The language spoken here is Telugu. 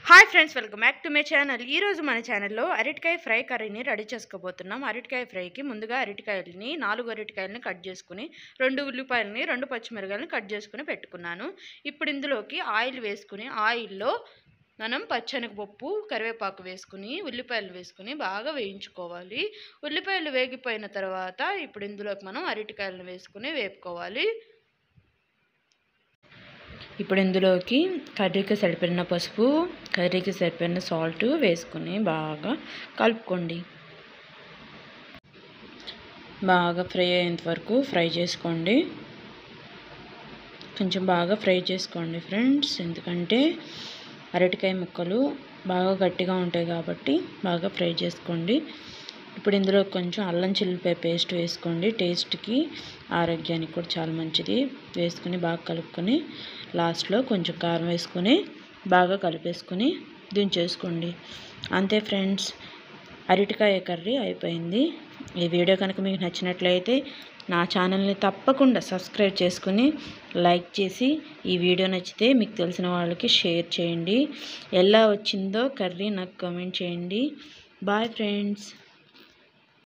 Hi friends, welcome back to my channel. ఈరోజు మన ఛానల్లో అరటికాయ ఫ్రై కర్రీని రెడీ చేసుకోబోతున్నాం. అరటికాయ ఫ్రైకి ముందుగా అరటికాయలని 4 అరటికాయలని కట్ చేసుకుని 2 ఉల్లిపాయలని 2 పచ్చిమిరపకాయలని కట్ చేసుకుని పెట్టుకున్నాను. ఇప్పుడు ఇందులోకి ఆయిల్ వేసుకుని ఆయిల్లో మనం పచ్చెనగపప్పు, కరివేపాకు వేసుకుని ఉల్లిపాయలు వేసుకుని బాగా వేయించుకోవాలి. ఉల్లిపాయలు వేగిపోయిన తర్వాత ఇప్పుడు ఇందులోకి మనం అరటికాయలను వేసుకుని వేపుకోవాలి. ఇప్పుడు ఇందులోకి కర్రీకి సరిపడిన పసుపు, కర్రీకి సరిపడిన సాల్ట్ వేసుకుని బాగా కలుపుకోండి. బాగా ఫ్రై అయ్యేంత వరకు ఫ్రై చేసుకోండి. కొంచెం బాగా ఫ్రై చేసుకోండి ఫ్రెండ్స్, ఎందుకంటే అరటికాయ ముక్కలు బాగా గట్టిగా ఉంటాయి కాబట్టి బాగా ఫ్రై చేసుకోండి. ఇప్పుడు ఇందులో కొంచెం అల్లం చిల్లిపాయ పేస్ట్ వేసుకోండి. టేస్ట్కి ఆరోగ్యానికి కూడా చాలా మంచిది. వేసుకుని బాగా కలుపుకొని లాస్ట్లో కొంచెం కారం వేసుకొని బాగా కలిపేసుకొని దించేసుకోండి. అంతే ఫ్రెండ్స్, అరటికాయ కర్రీ అయిపోయింది. ఈ వీడియో కనుక మీకు నచ్చినట్లయితే నా ఛానల్ని తప్పకుండా సబ్స్క్రైబ్ చేసుకుని లైక్ చేసి, ఈ వీడియో నచ్చితే మీకు తెలిసిన వాళ్ళకి షేర్ చేయండి. ఎలా వచ్చిందో కర్రీ నాకు కామెంట్ చేయండి. Bye friends.